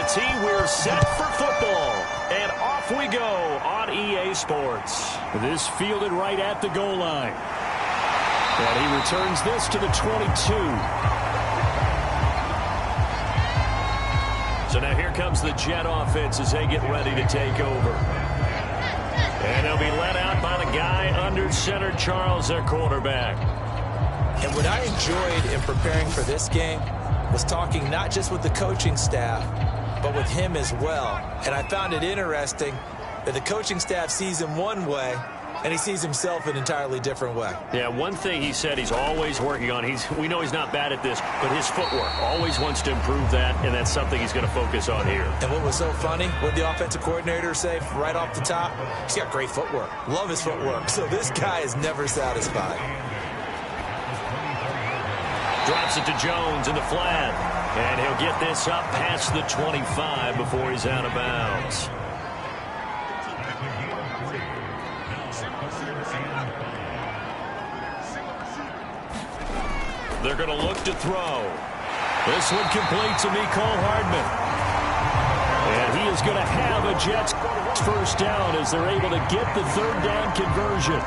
T, we're set for football. And off we go on EA Sports. This fielded right at the goal line. And he returns this to the 22. So now here comes the Jet offense as they get ready to take over. And they'll be led out by the guy under center, Charles, their quarterback. And what I enjoyed in preparing for this game was talking not just with the coaching staff, but with him as well. And I found it interesting that the coaching staff sees him one way, and he sees himself an entirely different way. Yeah, one thing he said he's always working on, we know he's not bad at this, but his footwork, always wants to improve that, and that's something he's going to focus on here. And what was so funny, what the offensive coordinator say right off the top? He's got great footwork. Love his footwork. So this guy is never satisfied. Drops it to Jones in the flat, and he'll get this up past the 25 before he's out of bounds. They're going to look to throw. This one complete to Mecole Hardman. And he is going to have a Jets first down as they're able to get the third down conversion.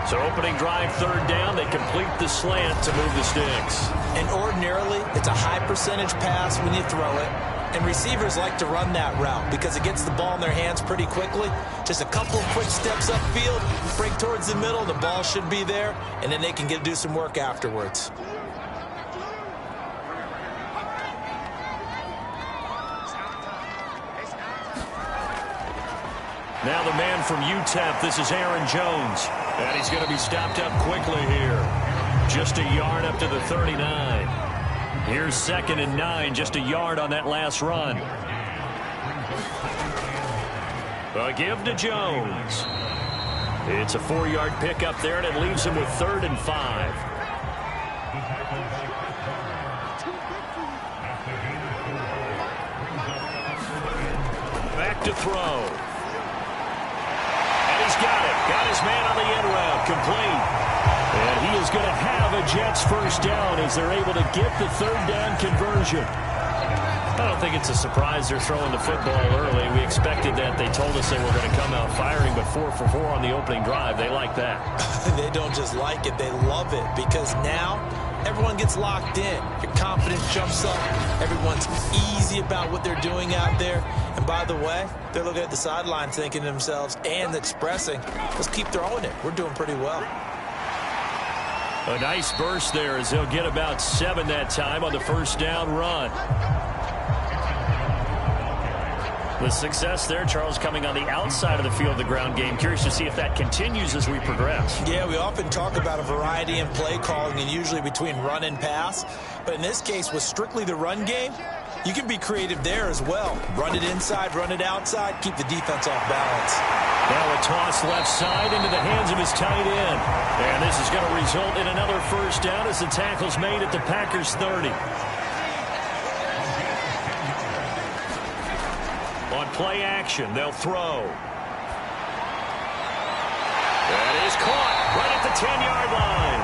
So opening drive, third down, they complete the slant to move the sticks. And ordinarily, it's a high percentage pass when you throw it. And receivers like to run that route because it gets the ball in their hands pretty quickly. Just a couple of quick steps upfield, break towards the middle, the ball should be there, and then they can do some work afterwards. Now the man from UTEP, this is Aaron Jones. And he's going to be stopped up quickly here. Just a yard up to the 39. Here's 2nd and 9, just a yard on that last run. A give to Jones. It's a 4-yard pickup there, and it leaves him with 3rd and 5. Back to throw. And he's got it. Got his man on the end route. Complete. And he is going to have a Jets first down as they're able to get the third down conversion. I don't think it's a surprise they're throwing the football early. We expected that. They told us they were going to come out firing, but 4 for 4 on the opening drive. They like that. They don't just like it, they love it, because now everyone gets locked in. Your confidence jumps up. Everyone's easy about what they're doing out there. And by the way, they're looking at the sideline thinking to themselves and expressing, let's keep throwing it. We're doing pretty well. A nice burst there as they'll get about 7 that time on the first down run. The success there, Charles, coming on the outside of the field, the ground game. Curious to see if that continues as we progress. Yeah, we often talk about a variety in play calling and usually between run and pass. But in this case, with strictly the run game, you can be creative there as well. Run it inside, run it outside, keep the defense off balance. Now a toss left side into the hands of his tight end. And this is going to result in another first down as the tackle's made at the Packers 30. On play action, they'll throw. That is caught right at the 10-yard line.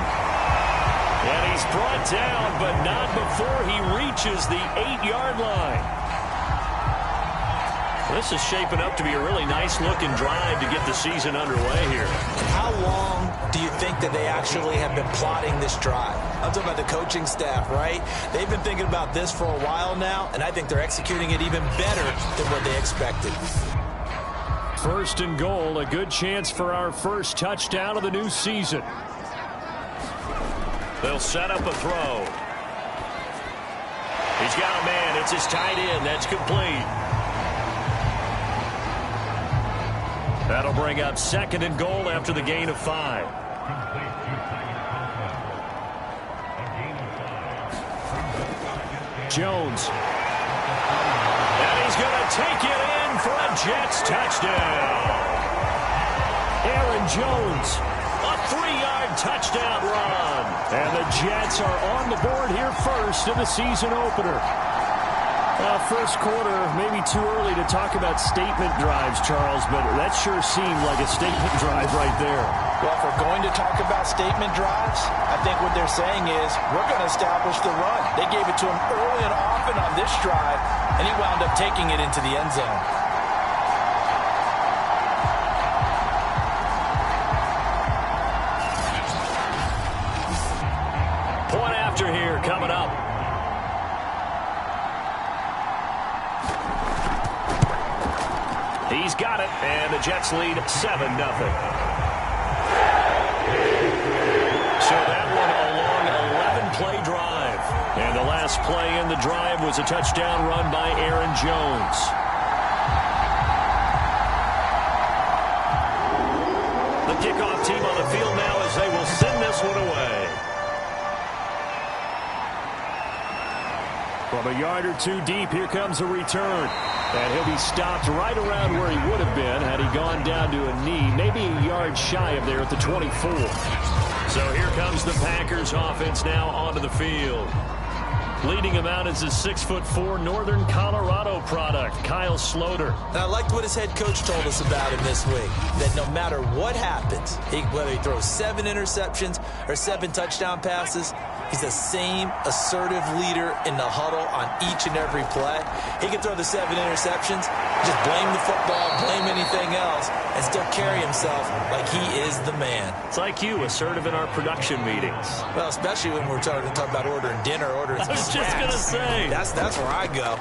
And he's brought down, but not before he reaches the 8-yard line. This is shaping up to be a really nice-looking drive to get the season underway here. How long do you think that they actually have been plotting this drive? I'm talking about the coaching staff, right? They've been thinking about this for a while now, and I think they're executing it even better than what they expected. 1st and goal, a good chance for our first touchdown of the new season. They'll set up a throw. He's got a man. It's his tight end. That's complete. That'll bring up 2nd and goal after the gain of 5. Jones. And he's going to take it in for a Jets touchdown. Aaron Jones. A 3-yard touchdown run. And the Jets are on the board here first in the season opener. First quarter, maybe too early to talk about statement drives, Charles, but that sure seemed like a statement drive right there. Well, if we're going to talk about statement drives, I think what they're saying is we're going to establish the run. They gave it to him early and often on this drive, and he wound up taking it into the end zone. Point after here coming up. He's got it, and the Jets lead 7-0. So that one a long 11-play drive. And the last play in the drive was a touchdown run by Aaron Jones. The kickoff team on the field now as they will send this one away. From a yard or two deep, here comes a return. And he'll be stopped right around where he would have been had he gone down to a knee, maybe a yard shy of there at the 24. So here comes the Packers offense now onto the field. Leading him out is his 6'4" Northern Colorado product, Kyle Sloter. And I liked what his head coach told us about him this week, that no matter what happens, whether he throws 7 interceptions or 7 touchdown passes, he's the same assertive leader in the huddle on each and every play. He can throw the 7 interceptions, just blame the football, blame anything else, and still carry himself like he is the man. It's like you, assertive in our production meetings. Well, especially when we're talking about ordering dinner, ordering some snacks. I was just going to say. That's where I go.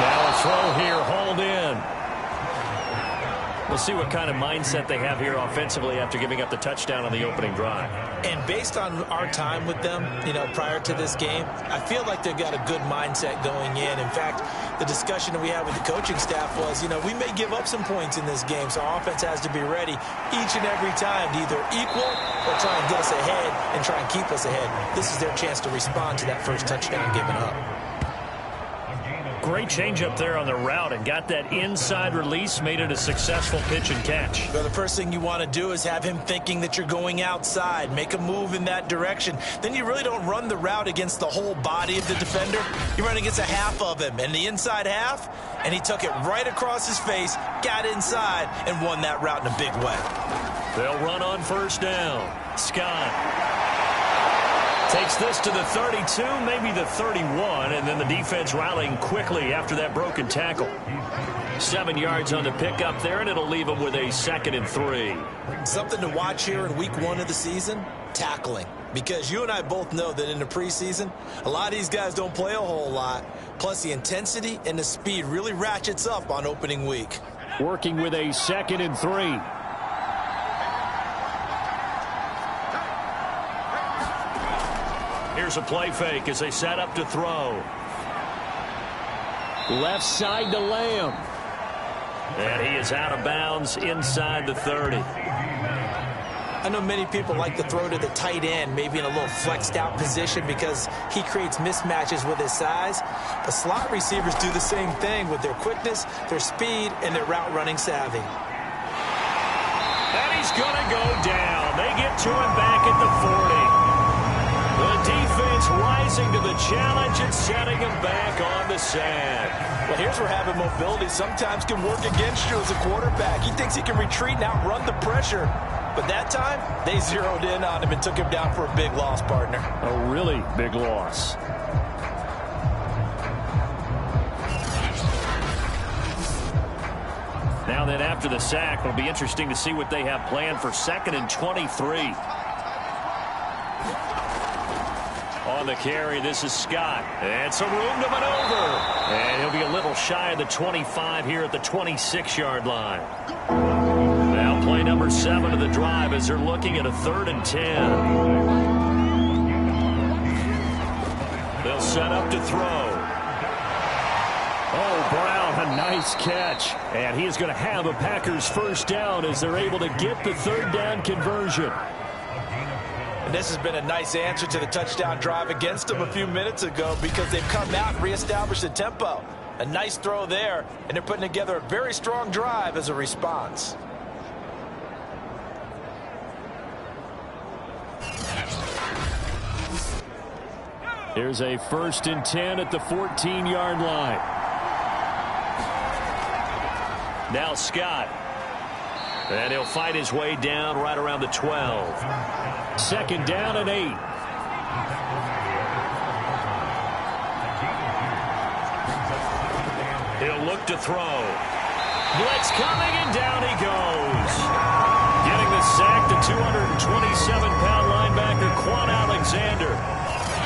Now a throw here, hauled in. We'll see what kind of mindset they have here offensively after giving up the touchdown on the opening drive. And based on our time with them, prior to this game, I feel like they've got a good mindset going in. In fact, the discussion that we had with the coaching staff was, we may give up some points in this game, so our offense has to be ready each and every time to either equal or try and get us ahead and try and keep us ahead. This is their chance to respond to that first touchdown given up. Great change up there on the route and got that inside release, made it a successful pitch and catch. Well, the first thing you want to do is have him thinking that you're going outside, make a move in that direction. Then you really don't run the route against the whole body of the defender. You run against a half of him, and the inside half, and he took it right across his face, got inside, and won that route in a big way. They'll run on first down. Scott takes this to the 32, maybe the 31, and then the defense rallying quickly after that broken tackle. 7 yards on the pickup there, and it'll leave them with a 2nd and 3. Something to watch here in week 1 of the season, tackling. Because you and I both know that in the preseason, a lot of these guys don't play a whole lot. Plus, the intensity and the speed really ratchets up on opening week. Working with a 2nd and 3. Here's a play fake as they set up to throw. Left side to Lamb. And he is out of bounds inside the 30. I know many people like to throw to the tight end, maybe in a little flexed out position because he creates mismatches with his size. But slot receivers do the same thing with their quickness, their speed, and their route running savvy. And he's going to go down. They get to him back at the 40. The defense rising to the challenge and setting him back on the sand. Well, here's where having mobility sometimes can work against you as a quarterback. He thinks he can retreat and outrun the pressure. But that time, they zeroed in on him and took him down for a big loss, partner. A really big loss. Now then, after the sack, it'll be interesting to see what they have planned for 2nd and 23. On the carry, this is Scott. And some room to maneuver. And he'll be a little shy of the 25 here at the 26-yard line. Now play number 7 of the drive as they're looking at a 3rd and 10. They'll set up to throw. Oh, Brown, a nice catch. And he is going to have a Packers first down as they're able to get the 3rd down conversion. And this has been a nice answer to the touchdown drive against them a few minutes ago because they've come out and reestablished the tempo. A nice throw there, and they're putting together a very strong drive as a response. Here's a 1st and 10 at the 14-yard line. Now Scott. And he'll fight his way down right around the 12. 2nd down and 8. He'll look to throw. Blitz coming, and down he goes. Getting the sack, the 227-pound linebacker, Quan Alexander.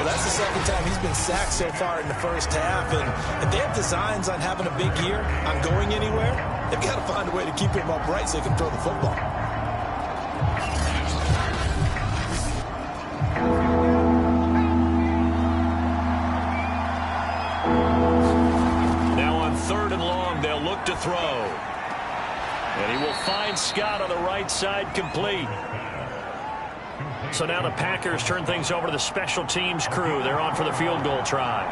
Well, that's the 2nd time he's been sacked so far in the first half. And if they have designs on having a big year, on going anywhere, they've got to find a way to keep him upright so he can throw the football. Now on 3rd and long, they'll look to throw. And he will find Scott on the right side, complete. So now the Packers turn things over to the special teams crew. They're on for the field goal try.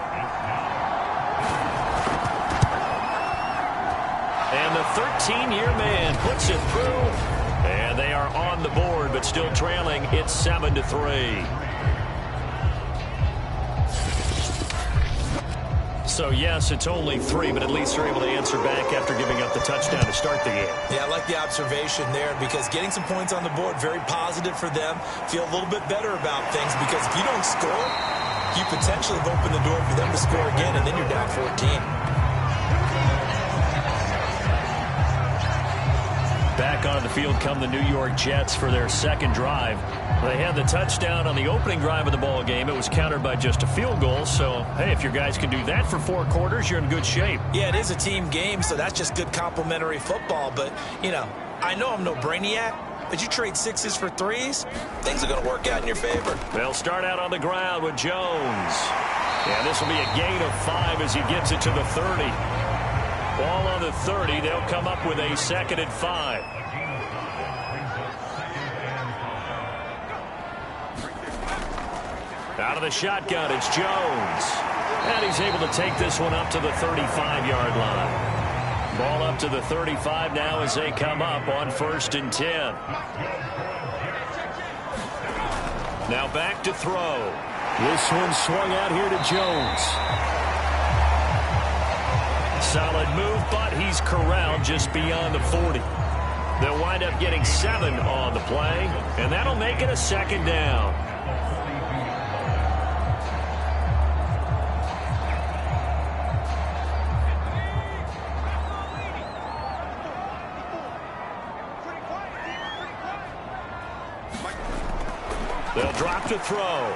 And the 13-year man puts it through. And they are on the board, but still trailing. It's 7-3. So, yes, it's only 3, but at least they're able to answer back after giving up the touchdown to start the game. Yeah, I like the observation there because getting some points on the board, very positive for them. Feel a little bit better about things because if you don't score, you potentially have opened the door for them to score again, and then you're down 14. Back onto the field come the New York Jets for their 2nd drive. They had the touchdown on the opening drive of the ball game. It was countered by just a field goal. So, hey, if your guys can do that for 4 quarters, you're in good shape. Yeah, it is a team game, so that's just good complimentary football. But, you know, I know I'm no brainiac, but you trade 6s for 3s, things are going to work out in your favor. They'll start out on the ground with Jones. Yeah, this will be a gain of 5 as he gets it to the 30. Ball on the 30. They'll come up with a 2nd and 5. Out of the shotgun, it's Jones. And he's able to take this one up to the 35-yard line. Ball up to the 35 now as they come up on 1st and 10. Now back to throw. This one swung out here to Jones. Solid move, but he's corralled just beyond the 40. They'll wind up getting 7 on the play, and that'll make it a 2nd down. They'll drop to throw.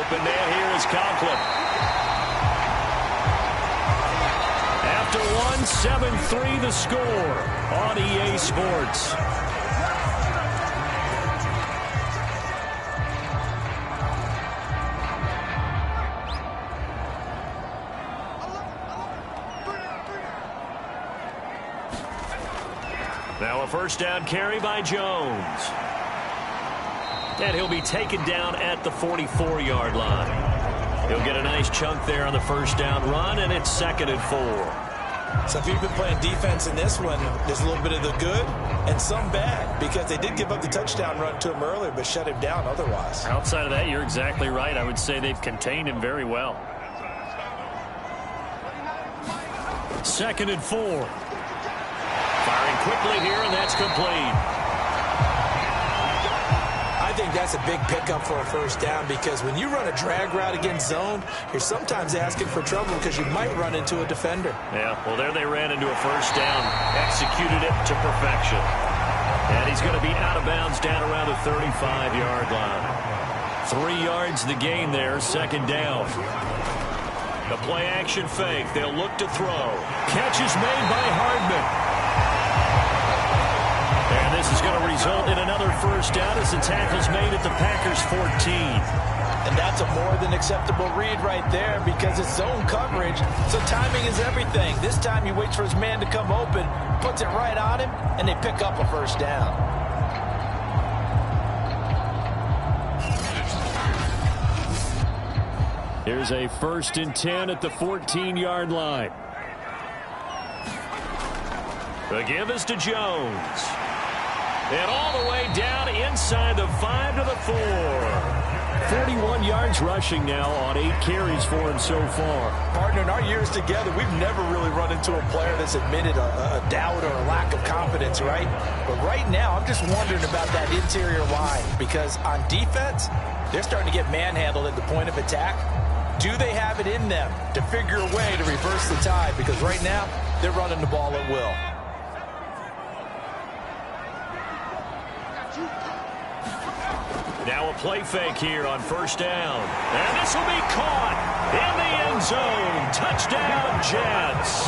Open man here is Conklin. After 7-3 the score on EA Sports. Now a 1st down carry by Jones. And he'll be taken down at the 44-yard line. He'll get a nice chunk there on the 1st down run, and it's 2nd and 4. So if you've been playing defense in this one, there's a little bit of the good and some bad because they did give up the touchdown run to him earlier but shut him down otherwise. Outside of that, you're exactly right. I would say they've contained him very well. 2nd and 4. Firing quickly here, and that's complete. I think that's a big pickup for a 1st down because when you run a drag route against zone, you're sometimes asking for trouble because you might run into a defender. Yeah, well, there they ran into a 1st down, executed it to perfection. And he's going to be out of bounds down around the 35-yard line. 3 yards the gain there, 2nd down. The play action fake. They'll look to throw. Catch is made by Hardman. And this is going to result in another 1st down as the tackle's made at the Packers' 14. And that's a more than acceptable read right there because it's zone coverage, so timing is everything. This time he waits for his man to come open, puts it right on him, and they pick up a 1st down. Here's a 1st and 10 at the 14-yard line. The give is to Jones. And all the way down inside the 5 to the 4. 41 yards rushing now on 8 carries for him so far. Partner, in our years together, we've never really run into a player that's admitted a doubt or a lack of confidence, right? But right now, I'm just wondering about that interior line because on defense, they're starting to get manhandled at the point of attack. Do they have it in them to figure a way to reverse the tide? Because right now, they're running the ball at will. Now a play fake here on first down. And this will be caught in the end zone. Touchdown, Jets.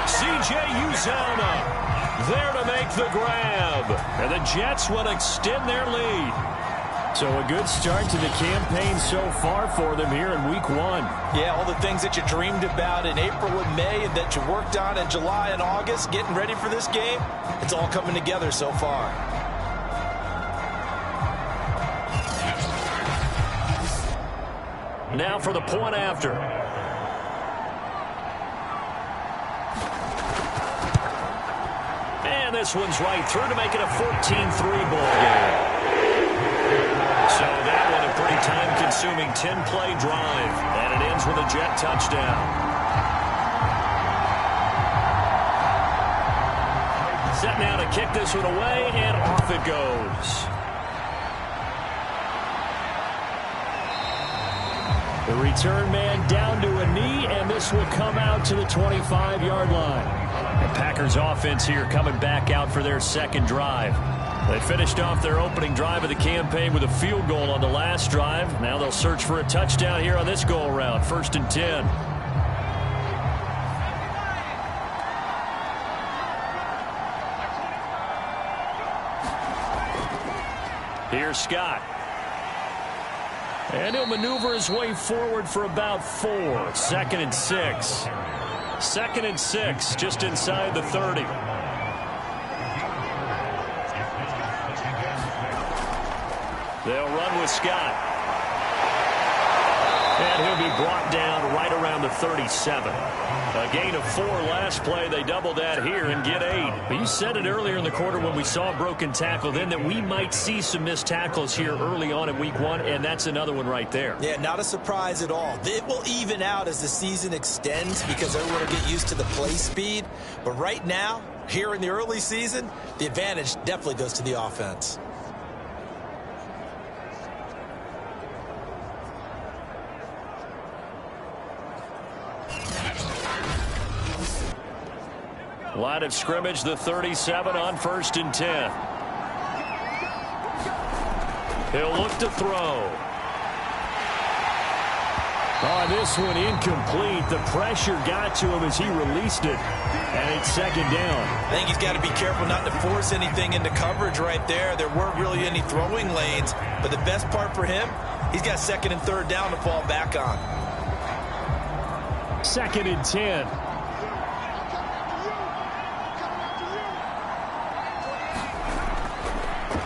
C.J. Uzomah there to make the grab. And the Jets will extend their lead. So a good start to the campaign so far for them here in week 1. Yeah, all the things that you dreamed about in April and May and that you worked on in July and August, getting ready for this game, it's all coming together so far. Now for the point after. And this one's right through to make it a 14-3 ball game. So that one a pretty time-consuming 10-play drive. And it ends with a Jet touchdown. Set now to kick this one away, and off it goes. The return man down to a knee, and this will come out to the 25-yard line. The Packers offense here coming back out for their second drive. They finished off their opening drive of the campaign with a field goal on the last drive. Now they'll search for a touchdown here on this go-around. 1st and 10. Here's Scott. And he'll maneuver his way forward for about 4. 2nd and 6. 2nd and 6, just inside the 30. They'll run with Scott. And he'll be brought down right around the 37. A gain of 4 last play. They double that here and get 8. You said it earlier in the quarter when we saw a broken tackle then that we might see some missed tackles here early on in week 1, and that's another one right there. Yeah, not a surprise at all. It will even out as the season extends because everyone will get used to the play speed. But right now, here in the early season, the advantage definitely goes to the offense. Line of scrimmage, the 37 on 1st and 10. He'll look to throw. Oh, this one incomplete. The pressure got to him as he released it. And it's 2nd down. I think he's got to be careful not to force anything into coverage right there. There weren't really any throwing lanes. But the best part for him, he's got 2nd and 3rd down to fall back on. 2nd and 10.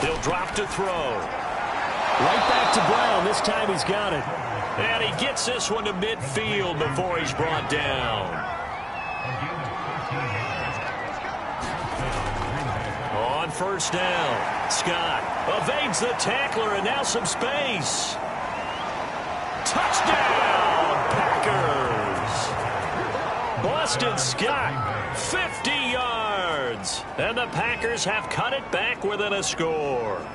He'll drop to throw. Right back to Brown. This time he's got it. And he gets this one to midfield before he's brought down. On 1st down, Scott evades the tackler and now some space. Touchdown, Packers. Boston Scott, 50 yards. And the Packers have cut it back within a score.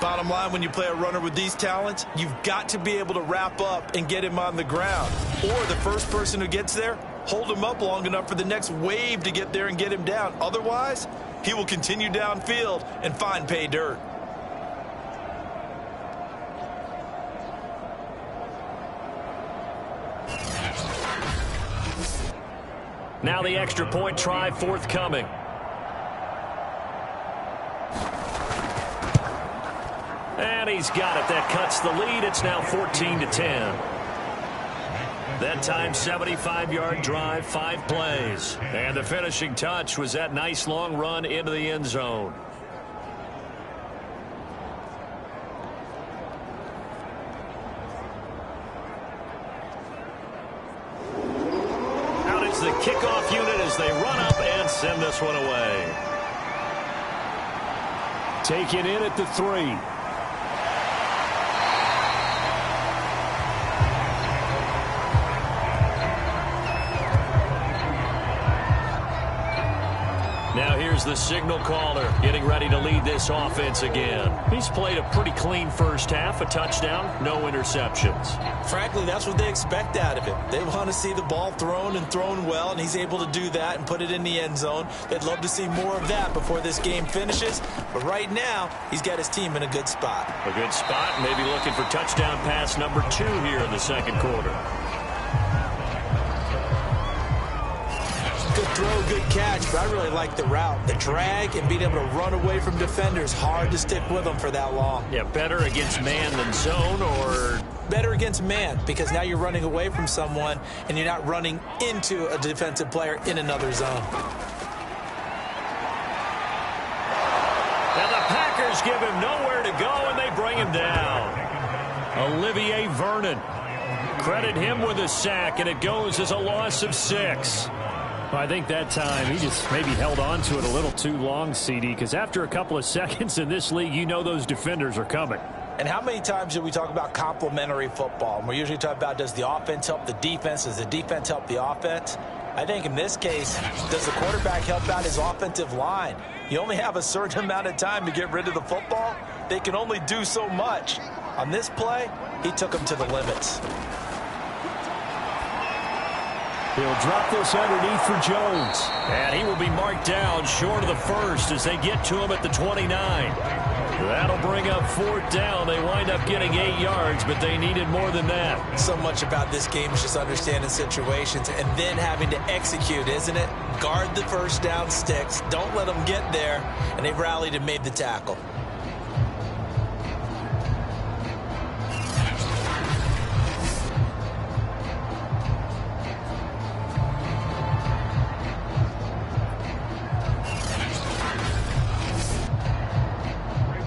Bottom line, when you play a runner with these talents, you've got to be able to wrap up and get him on the ground. Or the first person who gets there, hold him up long enough for the next wave to get there and get him down. Otherwise, he will continue downfield and find pay dirt. Now the extra point try forthcoming. And he's got it. That cuts the lead. It's now 14-10. That time, 75-yard drive, 5 plays. And the finishing touch was that nice long run into the end zone. Out is the kickoff unit as they run up and send this one away. Taken in at the 3. Now here's the signal caller getting ready to lead this offense again. He's played a pretty clean first half, a touchdown, no interceptions. Frankly, that's what they expect out of him. They want to see the ball thrown and thrown well, and he's able to do that and put it in the end zone. They'd love to see more of that before this game finishes, but right now, he's got his team in a good spot. A good spot, maybe looking for touchdown pass number 2 here in the second quarter. Good throw, good catch, but I really like the route. The drag and being able to run away from defenders, hard to stick with them for that long. Yeah, better against man than zone, or better against man, because now you're running away from someone and you're not running into a defensive player in another zone. Now the Packers give him nowhere to go, and they bring him down. Olivier Vernon. Credit him with a sack, and it goes as a loss of 6. Well, I think that time he just maybe held on to it a little too long, CD, because after a couple of seconds in this league, you know those defenders are coming. And how many times do we talk about complementary football? And we're usually talking about, does the offense help the defense? Does the defense help the offense? I think in this case, does the quarterback help out his offensive line? You only have a certain amount of time to get rid of the football. They can only do so much. On this play, he took them to the limits. He'll drop this underneath for Jones. And he will be marked down short of the first as they get to him at the 29. That'll bring up 4th down. They wind up getting 8 yards, but they needed more than that. So much about this game is just understanding situations and then having to execute, isn't it? Guard the first down sticks. Don't let them get there. And they've rallied and made the tackle.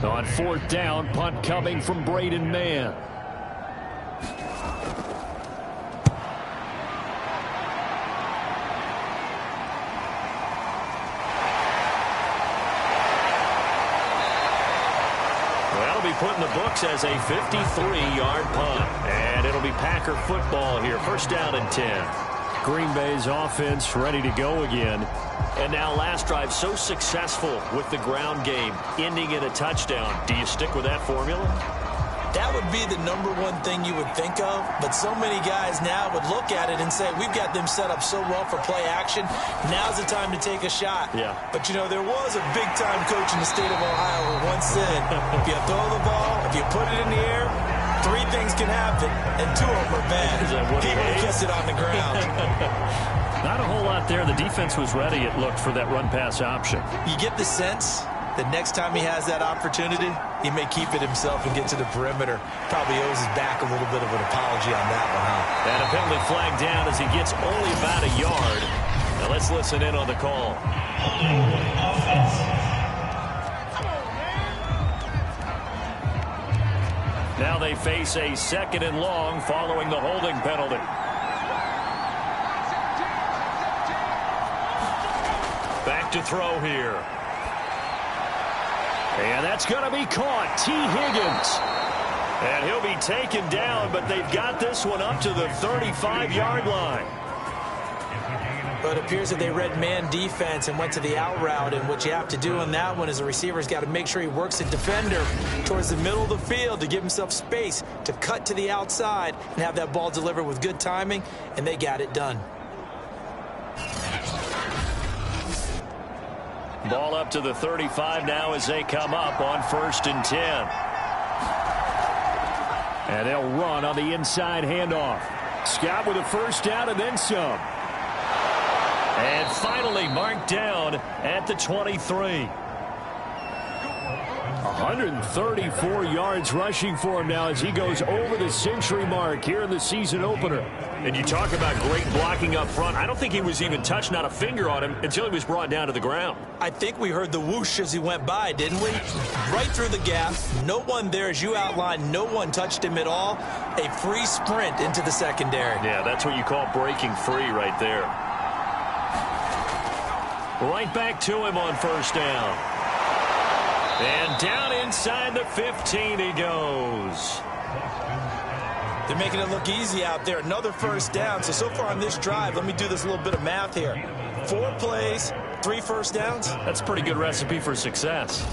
On 4th down, punt coming from Braden Mann. That'll be put in the books as a 53-yard punt. And it'll be Packer football here. 1st down and 10. Green Bay's offense ready to go again. And now last drive so successful with the ground game, ending in a touchdown. Do you stick with that formula? That would be the #1 thing you would think of, but so many guys now would look at it and say, we've got them set up so well for play action. Now's the time to take a shot. Yeah. But, you know, there was a big-time coach in the state of Ohio who once said, if you throw the ball, if you put it in the air, 3 things can happen, and 2 of them are bad. He would have kissed it on the ground. Not a whole lot there. The defense was ready, it looked, for that run-pass option. You get the sense that next time he has that opportunity, he may keep it himself and get to the perimeter. Probably owes his back a little bit of an apology on that one, huh? And a penalty flag down as he gets only about a yard. Now let's listen in on the call. Now they face a 2nd and long following the holding penalty. Back to throw here. And that's going to be caught. T. Higgins. And he'll be taken down, but they've got this one up to the 35-yard line. But it appears that they read man defense and went to the out route, and what you have to do on that one is the receiver's got to make sure he works the defender towards the middle of the field to give himself space to cut to the outside and have that ball delivered with good timing, and they got it done. Ball up to the 35 now as they come up on 1st and 10. And they'll run on the inside handoff. Scott with a 1st down and then some. And finally marked down at the 23. 134 yards rushing for him now as he goes over the century mark here in the season opener. And you talk about great blocking up front. I don't think he was even touched, not a finger on him, until he was brought down to the ground. I think we heard the whoosh as he went by, didn't we? Right through the gap. No one there, as you outlined. No one touched him at all. A free sprint into the secondary. Yeah, that's what you call breaking free right there. Right back to him on 1st down. And down inside the 15 he goes. They're making it look easy out there. Another 1st down. So far on this drive, let me do this little bit of math here. 4 plays, 3 first downs. That's a pretty good recipe for success.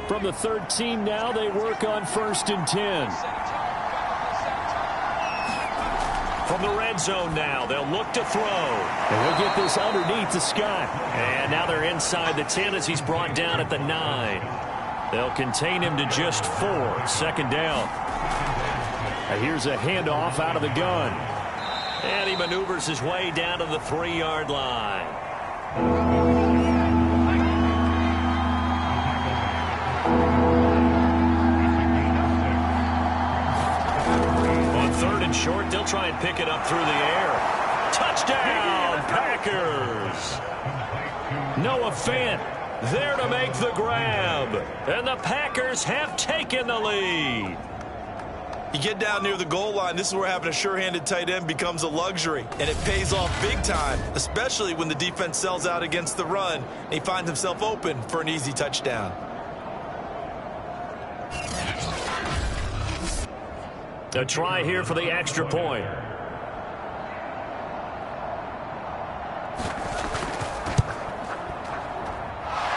From the 13 now, they work on 1st and 10. From the red zone now, they'll look to throw. And he'll get this underneath to Scott. And now they're inside the 10 as he's brought down at the 9. They'll contain him to just 4. 2nd down. And here's a handoff out of the gun. And he maneuvers his way down to the 3-yard line. Short, they'll try and pick it up through the air. Touchdown, Packers! Noah Fant there to make the grab. And the Packers have taken the lead. You get down near the goal line, this is where having a sure-handed tight end becomes a luxury. And it pays off big time, especially when the defense sells out against the run. And he finds himself open for an easy touchdown. A try here for the extra point.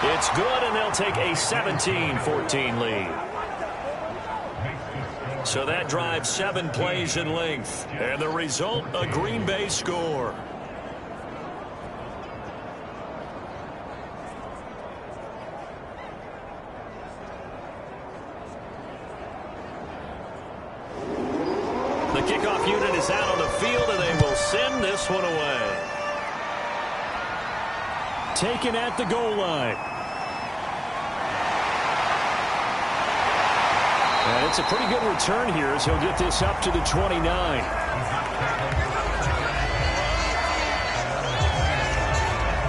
It's good, and they'll take a 17-14 lead. So that drives 7 plays in length. And the result, a Green Bay score. The kickoff unit is out on the field, and they will send this one away. Taken at the goal line. And it's a pretty good return here as he'll get this up to the 29.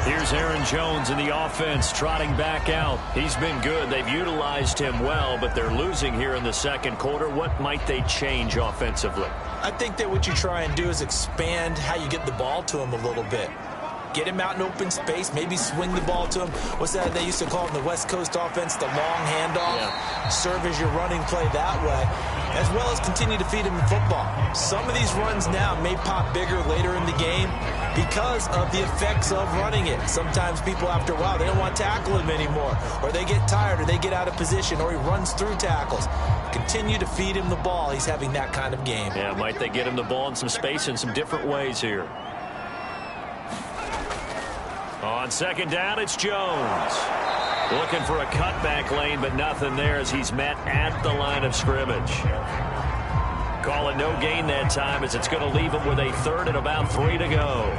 Here's Aaron Jones in the offense trotting back out. He's been good. They've utilized him well, but they're losing here in the 2nd quarter. What might they change offensively? I think that what you try and do is expand how you get the ball to him a little bit. Get him out in open space, maybe swing the ball to him. What's that they used to call in the West Coast offense, the long handoff? Yeah. Serve as your running play that way, as well as continue to feed him the football. Some of these runs now may pop bigger later in the game because of the effects of running it. Sometimes people, after a while, they don't want to tackle him anymore, or they get tired, or they get out of position, or he runs through tackles. Continue to feed him the ball. He's having that kind of game. Yeah, might they get him the ball in some space in some different ways here. On 2nd down, it's Jones. Looking for a cutback lane, but nothing there as he's met at the line of scrimmage. Call it no gain that time as it's going to leave him with a 3rd and about 3 to go.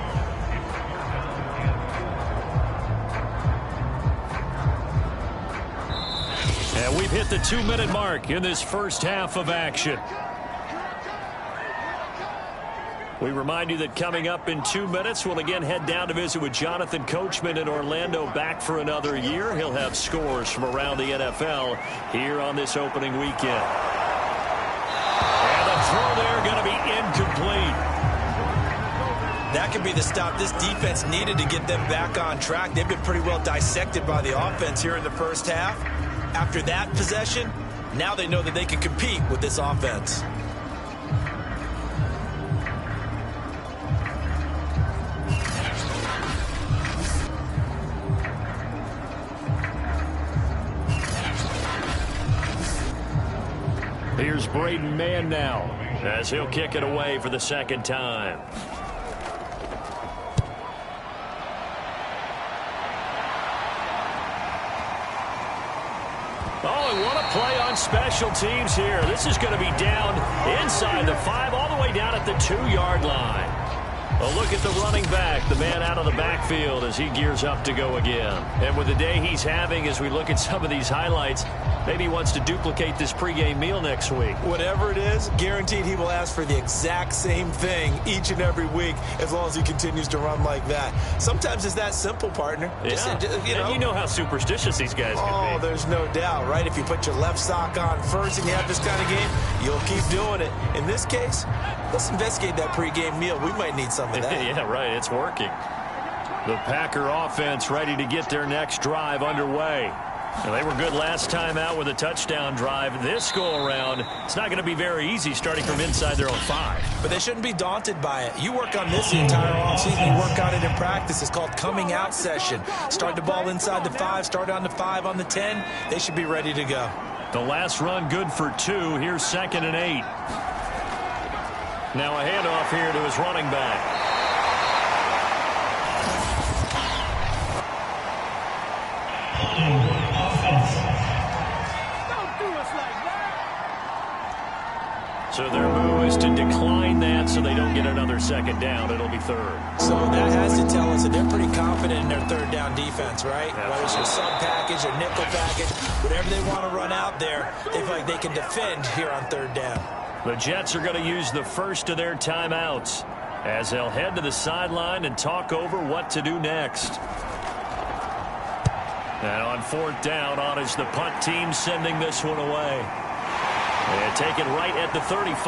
And we've hit the 2-minute mark in this first half of action. We remind you that coming up in 2 minutes, we'll again head down to visit with Jonathan Coachman in Orlando, back for another year. He'll have scores from around the NFL here on this opening weekend. And the throw there going to be incomplete. That could be the stop this defense needed to get them back on track. They've been pretty well dissected by the offense here in the first half. After that possession, now they know that they can compete with this offense. Here's Braden Mann now, as he'll kick it away for the 2nd time. Oh, and what a play on special teams here. This is going to be down inside the 5, all the way down at the 2-yard line. A look at the running back, the man out of the backfield as he gears up to go again. And with the day he's having, as we look at some of these highlights, maybe he wants to duplicate this pregame meal next week. Whatever it is, guaranteed he will ask for the exact same thing each and every week as long as he continues to run like that. Sometimes it's that simple, partner. Yeah. And you know how superstitious these guys can be. Oh, there's no doubt, right? If you put your left sock on first and you have this kind of game, you'll keep doing it. In this case, let's investigate that pregame meal. We might need some of that. Yeah, right. It's working. The Packer offense ready to get their next drive underway. And they were good last time out with a touchdown drive. This go-around, it's not going to be very easy starting from inside their own 5. But they shouldn't be daunted by it. You work on this the entire offseason. You work on it in practice. It's called coming out session. Start the ball inside the 5, start on the 5 on the 10. They should be ready to go. The last run good for 2. Here's 2nd and 8. Now a handoff here to his running back. So their move is to decline that so they don't get another 2nd down. It'll be 3rd. So that has to tell us that they're pretty confident in their 3rd down defense, right? Whether it's a sub package or nickel package, whatever they want to run out there, they feel like they can defend here on 3rd down. The Jets are going to use the first of their timeouts as they'll head to the sideline and talk over what to do next. And on 4th down, on is the punt team sending this one away. And take it right at the 35.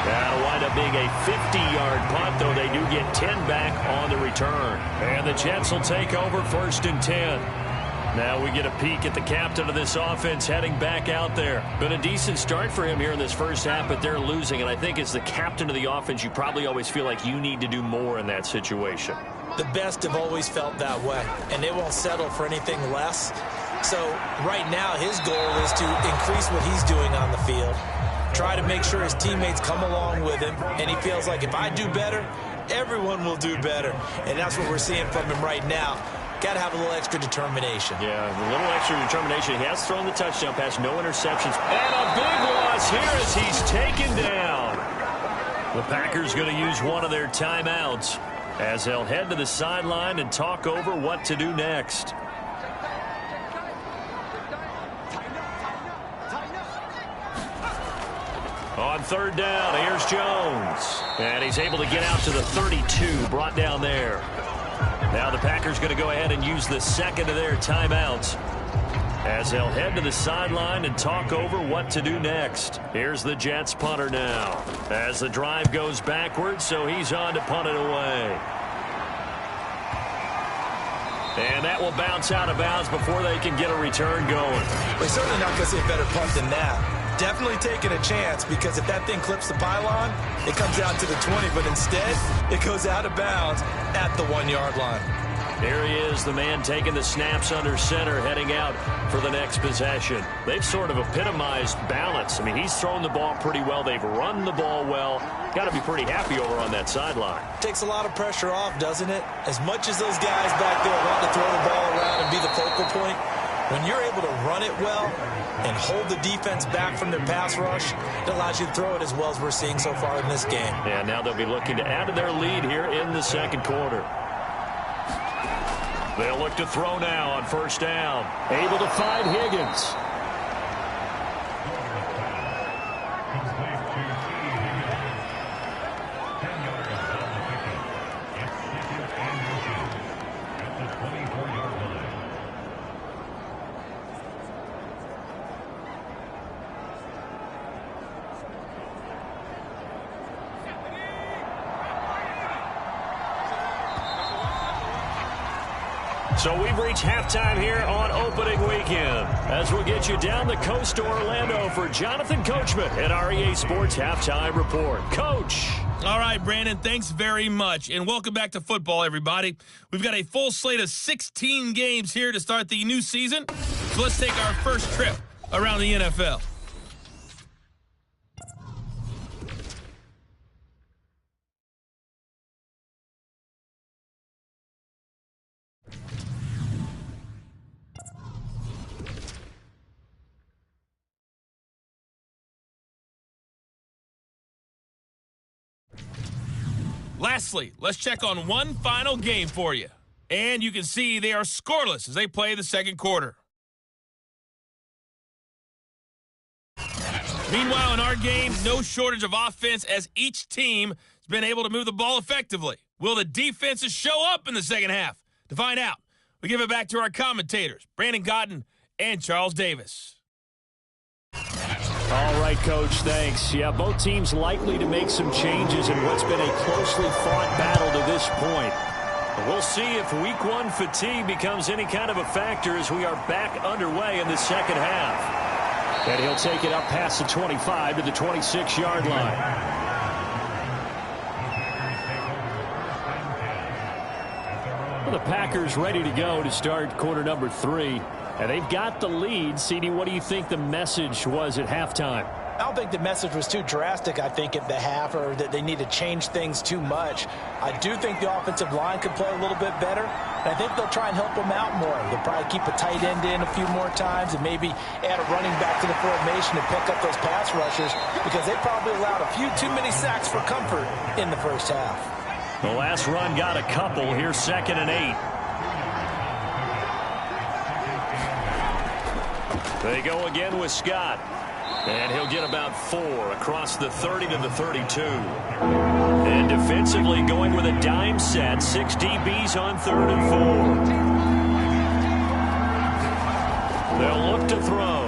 That'll wind up being a 50-yard punt, though they do get 10 back on the return. And the Jets will take over 1st and 10. Now we get a peek at the captain of this offense heading back out there. Been a decent start for him here in this first half, but they're losing. And I think as the captain of the offense, you probably always feel like you need to do more in that situation. The best have always felt that way, and they won't settle for anything less. So right now his goal is to increase what he's doing on the field, try to make sure his teammates come along with him, and he feels like if I do better, everyone will do better. And that's what we're seeing from him right now. Got to have a little extra determination. Yeah, a little extra determination. He has thrown the touchdown pass, no interceptions. And a big loss here as he's taken down. The Packers going to use one of their timeouts as they'll head to the sideline and talk over what to do next. On 3rd down, here's Jones. And he's able to get out to the 32, brought down there. Now the Packers going to go ahead and use the 2nd of their timeouts as they'll head to the sideline and talk over what to do next. Here's the Jets punter now as the drive goes backwards, so he's on to punt it away. And that will bounce out of bounds before they can get a return going. They're certainly not going to see a better punt than that. Definitely taking a chance, because if that thing clips the pylon, it comes out to the 20, but instead it goes out of bounds at the 1-yard line. Here he is, the man taking the snaps under center, heading out for the next possession. They've sort of epitomized balance. I mean, he's thrown the ball pretty well. They've run the ball well. Got to be pretty happy over on that sideline. Takes a lot of pressure off, doesn't it? As much as those guys back there want to throw the ball around and be the focal point, when you're able to run it well and hold the defense back from their pass rush, it allows you to throw it as well as we're seeing so far in this game. Yeah, now they'll be looking to add to their lead here in the 2nd quarter. They'll look to throw now on 1st down. Able to find Higgins. So we've reached halftime here on opening weekend as we'll get you down the coast to Orlando for Jonathan Coachman at our EA Sports Halftime Report. Coach. All right, Brandon, thanks very much, and welcome back to football, everybody. We've got a full slate of 16 games here to start the new season, so let's take our first trip around the NFL. Lastly, let's check on one final game for you. And you can see they are scoreless as they play the 2nd quarter. Meanwhile, in our game, no shortage of offense as each team has been able to move the ball effectively. Will the defenses show up in the 2nd half? To find out, we give it back to our commentators, Brandon Cotton and Charles Davis. All right, Coach, thanks. Yeah, both teams likely to make some changes in what's been a closely fought battle to this point. We'll see if week one fatigue becomes any kind of a factor as we are back underway in the second half. And he'll take it up past the 25 to the 26-yard line. Well, the Packers ready to go to start quarter number 3. And they've got the lead. CD, what do you think the message was at halftime? I don't think the message was too drastic, I think, at the half, or that they need to change things too much. I do think the offensive line could play a little bit better, and I think they'll try and help them out more. They'll probably keep a tight end in a few more times and maybe add a running back to the formation to pick up those pass rushers, because they probably allowed a few too many sacks for comfort in the first half. The last run got a couple. Here's 2nd and 8. They go again with Scott. And he'll get about 4 across the 30 to the 32. And defensively going with a dime set. 6 DBs on 3rd and 4. They'll look to throw.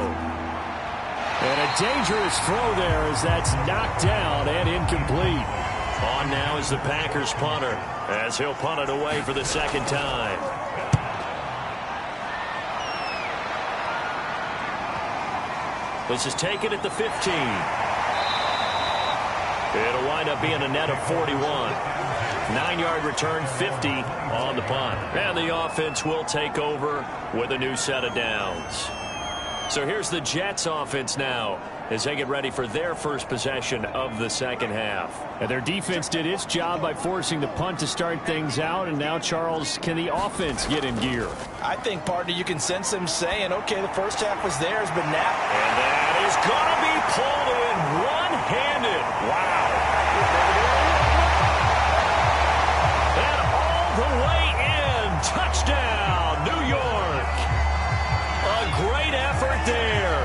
And a dangerous throw there as that's knocked down and incomplete. On now is the Packers punter as he'll punt it away for the second time. This is taken at the 15. It'll wind up being a net of 41. 9-yard return, 50 on the punt. And the offense will take over with a new set of downs. So here's the Jets offense now as they get ready for their first possession of the second half. And their defense did its job by forcing the punt to start things out. And now, Charles, can the offense get in gear? I think, partner, you can sense them saying, okay, the first half was theirs, but now... And that is going to be pulled in one-handed. Wow. And all the way in. Touchdown, New York. A great effort there.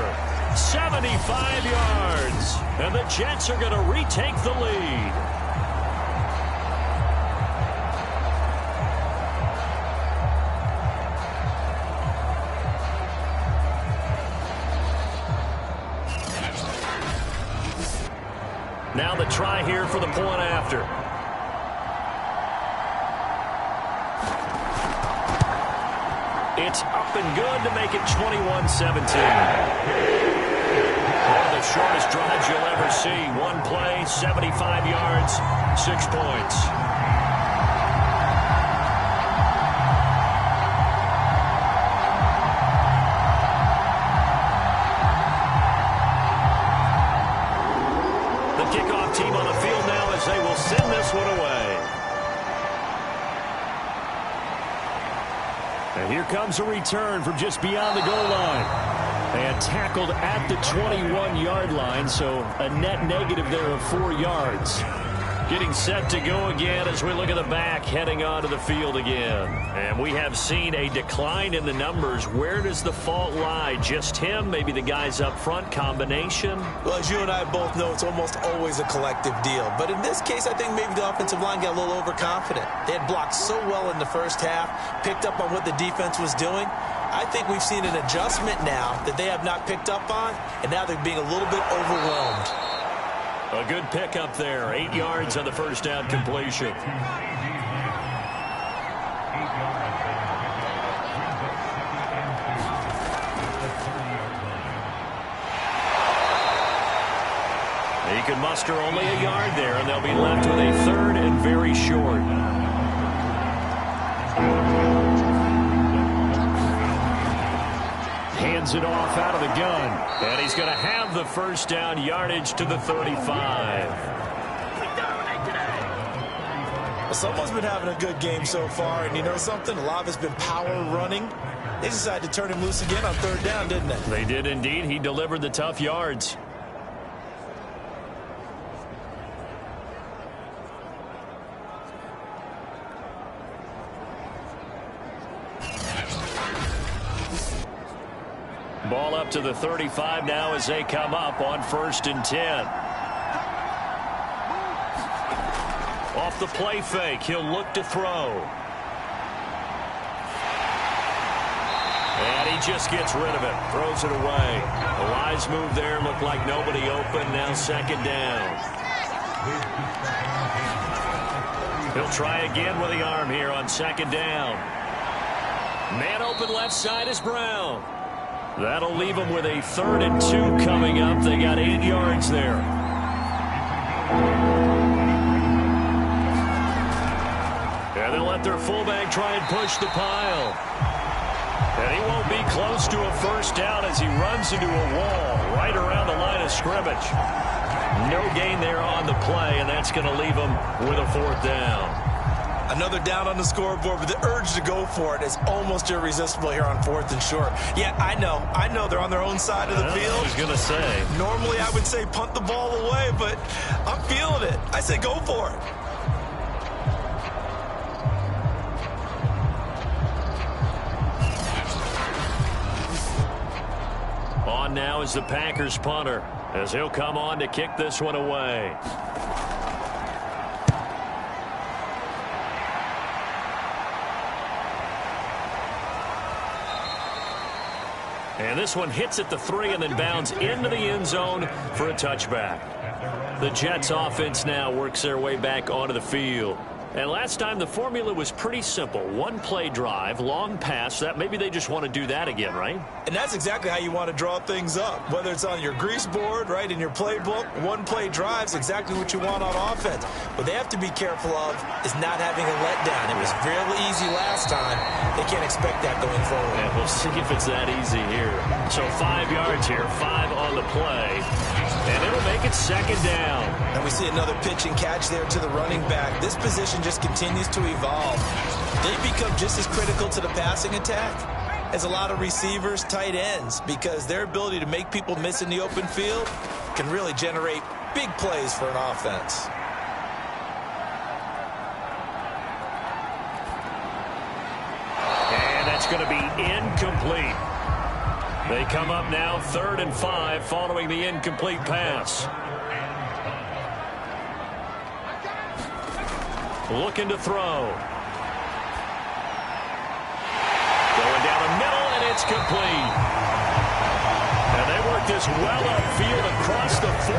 75 yards. And the Jets are going to retake the lead. Now the try here for the point after. It's up and good to make it 21-17. One of the shortest drives you'll ever see. One play, 75 yards, 6 points. Kickoff team on the field now as they will send this one away. And here comes a return from just beyond the goal line. And tackled at the 21-yard line, so a net negative there of 4 yards. Getting set to go again as we look at the back, heading onto the field again. And we have seen a decline in the numbers. Where does the fault lie? Just him? Maybe the guys up front? Combination? Well, as you and I both know, it's almost always a collective deal. But in this case, I think maybe the offensive line got a little overconfident. They had blocked so well in the first half, picked up on what the defense was doing. I think we've seen an adjustment now that they have not picked up on, and now they're being a little bit overwhelmed. A good pickup there. 8 yards on the first down completion. He can muster only a yard there, and they'll be left with a 3rd and very short. Hands it off out of the gun. And he's going to have the first down, yardage to the 35. Someone's been having a good game so far, and you know something? A lot of it's been power running. They decided to turn him loose again on 3rd down, didn't they? They did indeed. He delivered the tough yards. Ball up to the 35 now as they come up on 1st and 10. Off the play fake, he'll look to throw. And he just gets rid of it, throws it away. A wise move there, looked like nobody open, now second down. He'll try again with the arm here on second down. Man open left side is Brown. That'll leave them with a 3rd and 2 coming up. They got 8 yards there. And they'll let their fullback try and push the pile. And he won't be close to a first down as he runs into a wall right around the line of scrimmage. No gain there on the play, and that's going to leave him with a 4th down. Another down on the scoreboard, but the urge to go for it is almost irresistible here on 4th and short. Yeah, I know they're on their own side of the field. I was going to say. Normally I would say punt the ball away, but I'm feeling it. I say go for it. On now is the Packers punter, as he'll come on to kick this one away. And this one hits at the 3 and then bounds into the end zone for a touchback. The Jets offense now works their way back onto the field. And last time the formula was pretty simple. 1-play drive, long pass. That maybe they just want to do that again, right? And that's exactly how you want to draw things up. Whether it's on your grease board, right, in your playbook, 1-play drive's exactly what you want on offense. What they have to be careful of is not having a letdown. It was real easy last time. They can't expect that going forward. Yeah, we'll see if it's that easy here. So 5 yards here, 5 on the play. And it'll make it second down. And we see another pitch and catch there to the running back. This position just continues to evolve. They become just as critical to the passing attack as a lot of receivers, tight ends, because their ability to make people miss in the open field can really generate big plays for an offense. And that's going to be incomplete. They come up now 3rd and 5 following the incomplete pass. Looking to throw. Going down the middle, and it's complete. And they work this well upfield across the 45.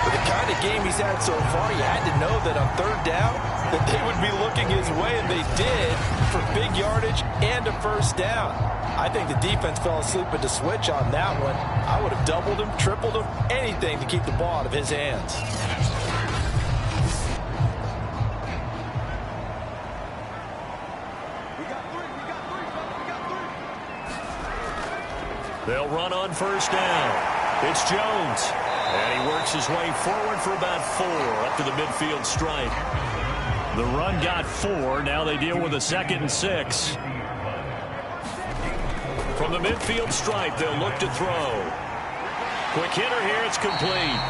For the kind of game he's had so far, you had to know that on 3rd down that they would be looking his way, and they did, for big yardage and a first down. I think the defense fell asleep at the switch on that one. I would have doubled him, tripled him, anything to keep the ball out of his hands. They'll run on first down. It's Jones. And he works his way forward for about 4 up to the midfield stripe. The run got 4. Now they deal with a 2nd and 6. From the midfield stripe, they'll look to throw. Quick hitter here. It's complete.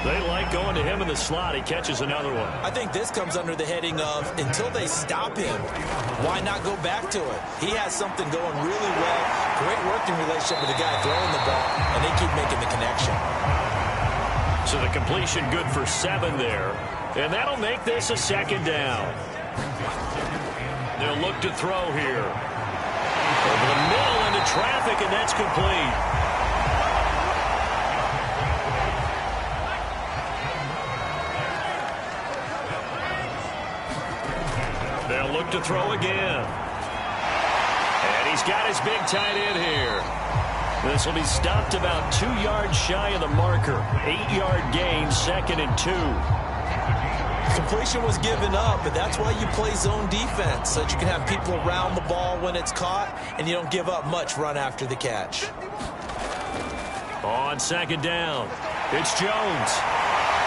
They like going to him in the slot. He catches another one. I think this comes under the heading of, until they stop him, why not go back to it? He has something going really well. Great working relationship with the guy throwing the ball, and they keep making the connection. So the completion good for 7 there. And that'll make this a 2nd down. They'll look to throw here. Over the middle into traffic, and that's complete. They'll look to throw again. And he's got his big tight end here. This will be stopped about 2 yards shy of the marker. 8-yard gain, 2nd and 2. Completion was given up, but that's why you play zone defense, so that you can have people around the ball when it's caught, and you don't give up much run after the catch. On 2nd down, it's Jones.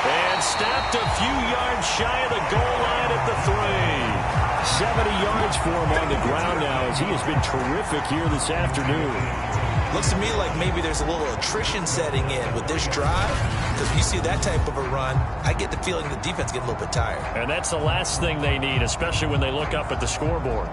And stopped a few yards shy of the goal line at the 3. 70 yards for him on the ground now, as he has been terrific here this afternoon. Looks to me like maybe there's a little attrition setting in with this drive, because when you see that type of a run, I get the feeling the defense gets a little bit tired. And that's the last thing they need, especially when they look up at the scoreboard.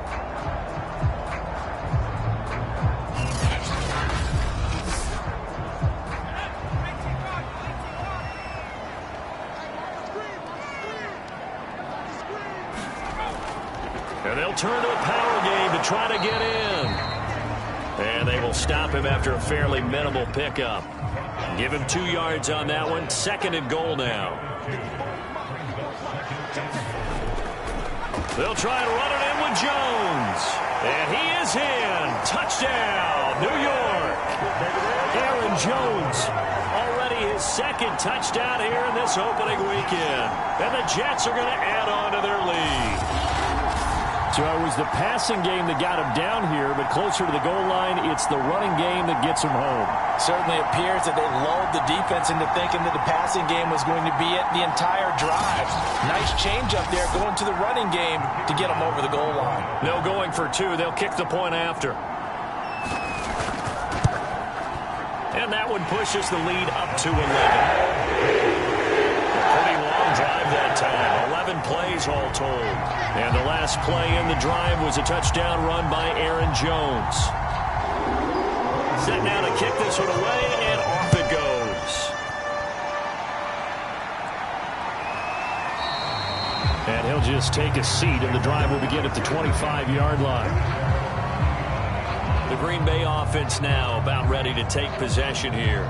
And they'll turn to a power game to try to get in. And they will stop him after a fairly minimal pickup. Give him 2 yards on that one. 2nd and goal now. They'll try to run it in with Jones. And he is in. Touchdown, New York. Aaron Jones, already his 2nd touchdown here in this opening weekend. And the Jets are going to add on to their lead. So it was the passing game that got him down here, but closer to the goal line, it's the running game that gets him home. Certainly appears that they lulled the defense into thinking that the passing game was going to be it the entire drive. Nice change up there going to the running game to get them over the goal line. No going for 2. They'll kick the point after. And that one pushes the lead up to 11. Pretty long drive that time. 11 plays all told. And the last play in the drive was a touchdown run by Aaron Jones. Set now to kick this one away, and off it goes. And he'll just take a seat, and the drive will begin at the 25-yard line. The Green Bay offense now about ready to take possession here.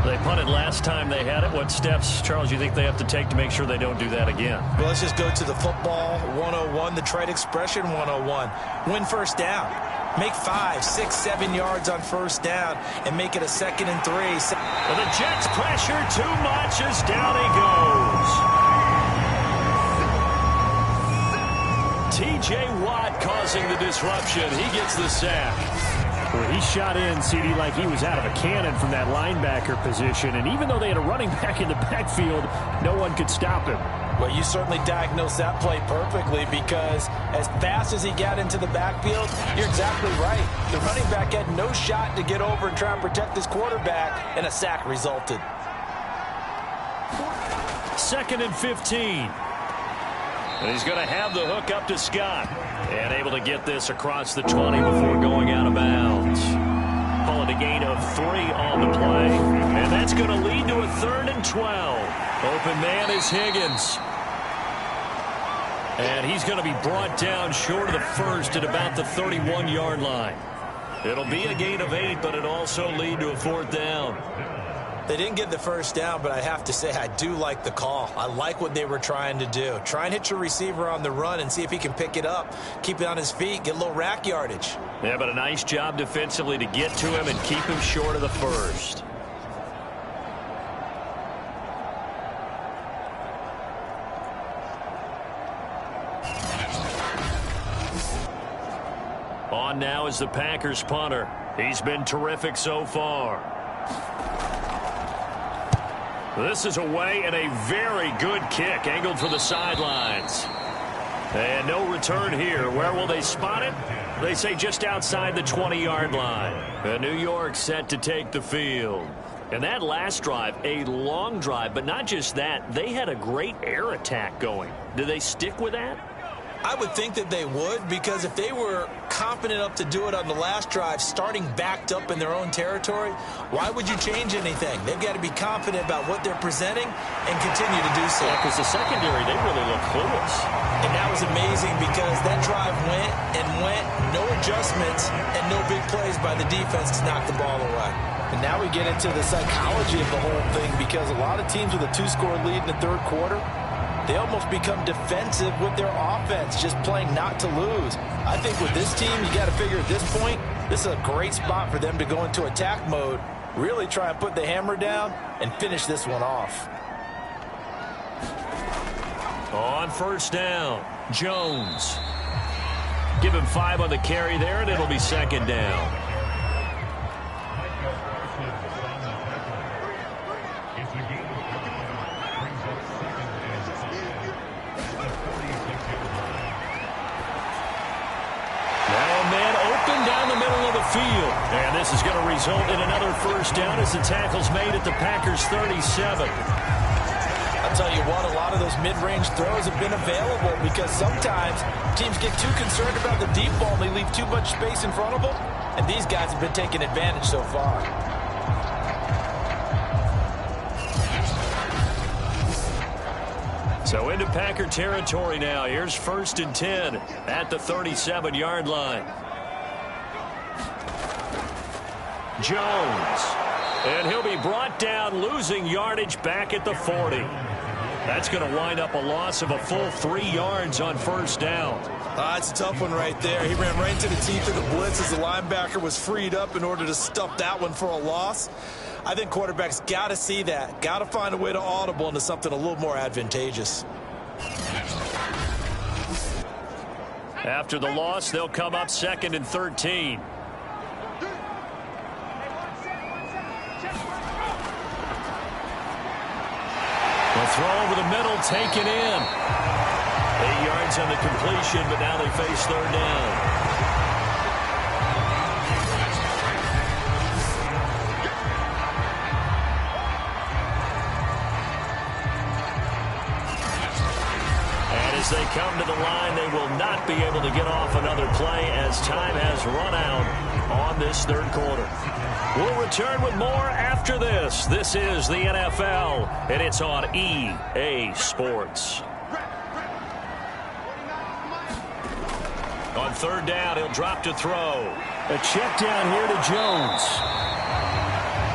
They punted last time they had it. What steps, Charles, you think they have to take to make sure they don't do that again? Well, let's just go to the football 101, the trade expression 101. Win first down. Make 5, 6, 7 yards on first down and make it a 2nd and 3. Well, the Jets pressure too much as down he goes. T.J. Watt causing the disruption. He gets the sack. Well, he shot in, CD, like he was out of a cannon from that linebacker position. And even though they had a running back in the backfield, no one could stop him. Well, you certainly diagnosed that play perfectly because as fast as he got into the backfield, you're exactly right. The running back had no shot to get over and try and protect his quarterback, and a sack resulted. 2nd and 15. And he's going to have the hook up to Scott. And able to get this across the 20 before going out of bounds. Call it a gain of 3 on the play. And that's going to lead to a 3rd and 12. Open man is Higgins. And he's going to be brought down short of the first at about the 31-yard line. It'll be a gain of 8, but it'll also lead to a 4th down. They didn't get the first down, but I have to say I do like the call. I like what they were trying to do. Try and hit your receiver on the run and see if he can pick it up, keep it on his feet, get a little rack yardage. Yeah, but a nice job defensively to get to him and keep him short of the first. On now is the Packers punter. He's been terrific so far. This is away and a very good kick angled for the sidelines. And no return here. Where will they spot it? They say just outside the 20-yard line. And New York set to take the field. And that last drive, a long drive, but not just that. They had a great air attack going. Do they stick with that? I would think that they would, because if they were confident enough to do it on the last drive, starting backed up in their own territory, why would you change anything? They've got to be confident about what they're presenting and continue to do so. Yeah, because the secondary, they really look clueless. And that was amazing because that drive went and went, no adjustments, and no big plays by the defense to knock the ball away. And now we get into the psychology of the whole thing, because a lot of teams with a 2-score lead in the third quarter, they almost become defensive with their offense, just playing not to lose. I think with this team, you got to figure at this point, this is a great spot for them to go into attack mode, really try and put the hammer down and finish this one off. On first down, Jones. Give him 5 on the carry there, and it'll be 2nd down. Field. And this is going to result in another first down as the tackle's made at the Packers 37. I'll tell you what, a lot of those mid-range throws have been available because sometimes teams get too concerned about the deep ball and they leave too much space in front of them, and these guys have been taking advantage so far. So into Packer territory now. Here's 1st and 10 at the 37-yard line. Jones. And he'll be brought down, losing yardage back at the 40. That's going to wind up a loss of a full 3 yards on 1st down. It's a tough one right there. He ran right into the teeth of the blitz as the linebacker was freed up in order to stuff that one for a loss. I think quarterbacks got to see that. Got to find a way to audible into something a little more advantageous. After the loss, they'll come up 2nd and 13. The throw over the middle, taken in. 8 yards on the completion, but now they face 3rd down. As they come to the line, they will not be able to get off another play as time has run out on this 3rd quarter. We'll return with more after this. This is the NFL, and it's on EA Sports. On 3rd down, he'll drop to throw. A check down here to Jones.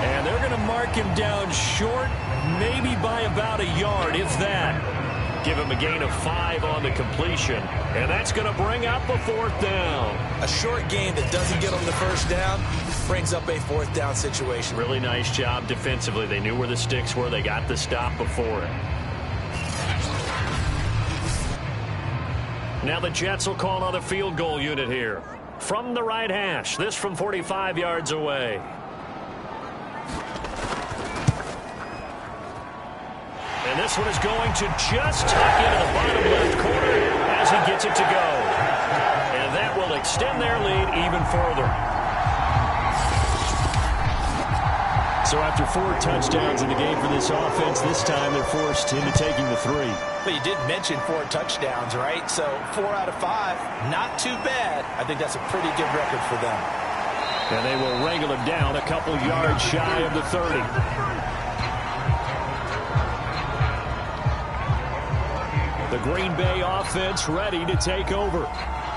And they're going to mark him down short, maybe by about a yard, if that. Give him a gain of 5 on the completion, and that's going to bring up a 4th down. A short gain that doesn't get them the 1st down brings up a 4th down situation. Really nice job defensively. They knew where the sticks were. They got the stop before it. Now the Jets will call another field goal unit here. From the right hash, this from 45 yards away. And this one is going to just tuck into the bottom left corner as he gets it to go. And that will extend their lead even further. So after 4 touchdowns in the game for this offense, this time they're forced into taking the 3. But you did mention 4 touchdowns, right? So 4 out of 5, not too bad. I think that's a pretty good record for them. And they will wrangle him down a couple yards shy of the 30. The Green Bay offense ready to take over.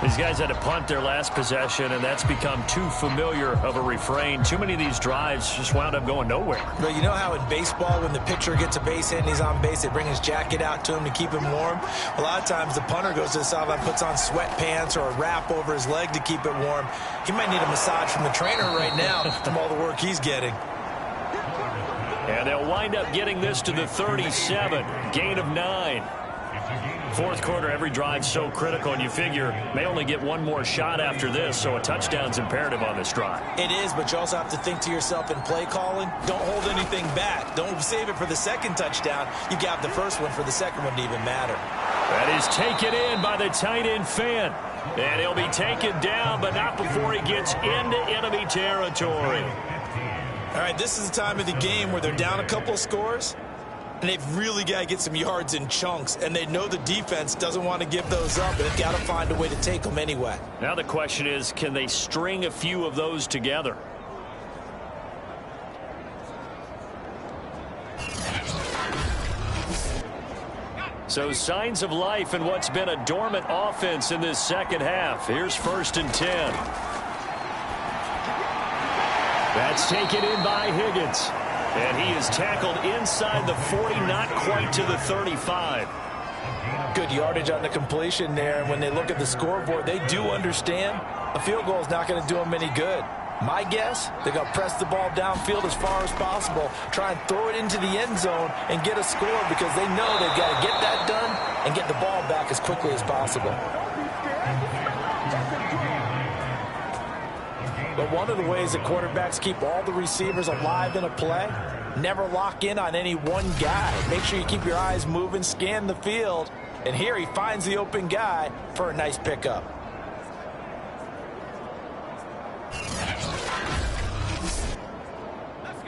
These guys had to punt their last possession, and that's become too familiar of a refrain. Too many of these drives just wound up going nowhere. But you know how in baseball, when the pitcher gets a base hit and he's on base, they bring his jacket out to him to keep him warm? A lot of times the punter goes to the sideline, puts on sweatpants or a wrap over his leg to keep it warm. He might need a massage from the trainer right now from all the work he's getting. And they'll wind up getting this to the 37. Gain of 9. 4th quarter, every drive's so critical, and you figure may only get one more shot after this, so a touchdown's imperative on this drive. It is, but you also have to think to yourself in play calling, don't hold anything back. Don't save it for the 2nd touchdown. You got the 1st one for the 2nd one to even matter. That is taken in by the tight end Fant. And he'll be taken down, but not before he gets into enemy territory. All right, this is the time of the game where they're down a couple of scores, and they've really got to get some yards in chunks, and they know the defense doesn't want to give those up, and they've got to find a way to take them anyway. Now the question is, can they string a few of those together? So signs of life in what's been a dormant offense in this 2nd half. Here's 1st and 10. That's taken in by Higgins. And he is tackled inside the 40, not quite to the 35. Good yardage on the completion there. And when they look at the scoreboard, they do understand a field goal is not going to do them any good. My guess, they're going to press the ball downfield as far as possible, try and throw it into the end zone and get a score because they know they've got to get that done and get the ball back as quickly as possible. But one of the ways that quarterbacks keep all the receivers alive in a play, never lock in on any one guy. Make sure you keep your eyes moving, scan the field, and here he finds the open guy for a nice pickup.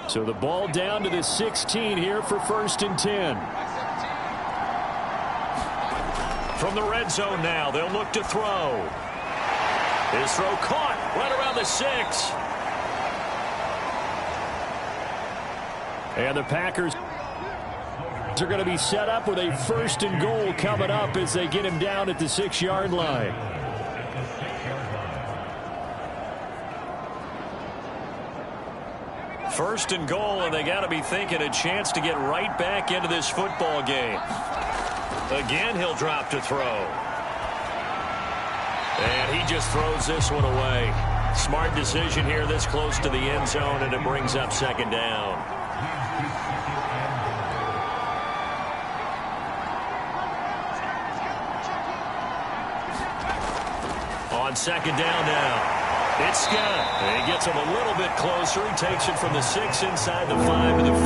So the ball down to the 16 here for 1st and 10. From the red zone now, they'll look to throw. His throw caught right around the 6. And the Packers are going to be set up with a 1st and goal coming up as they get him down at the 6-yard line. First and goal, and they got to be thinking a chance to get right back into this football game. Again, he'll drop to throw. And he just throws this one away. Smart decision here this close to the end zone, and it brings up 2nd down. On 2nd down now. It's Scott. He gets him a little bit closer. He takes it from the 6 inside the 5 to the 4.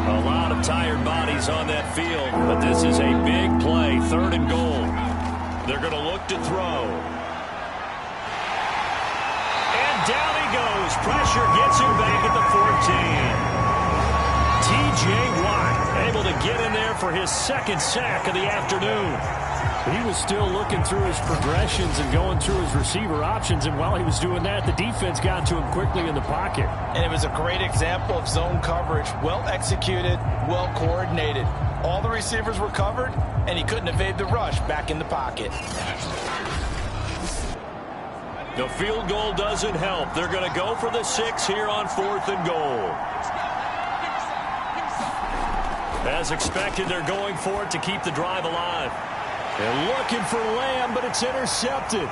A lot of tired bodies on that field, but this is a big play. 3rd and goal. They're going to look to throw. And down he goes. Pressure gets him back at the 14. T.J. Watt able to get in there for his 2nd sack of the afternoon. He was still looking through his progressions and going through his receiver options, and while he was doing that, the defense got to him quickly in the pocket. And it was a great example of zone coverage. Well executed, well coordinated. All the receivers were covered, and he couldn't evade the rush back in the pocket. The field goal doesn't help. They're going to go for the 6 here on 4th and goal. As expected, they're going for it to keep the drive alive. And looking for Lamb, but it's intercepted.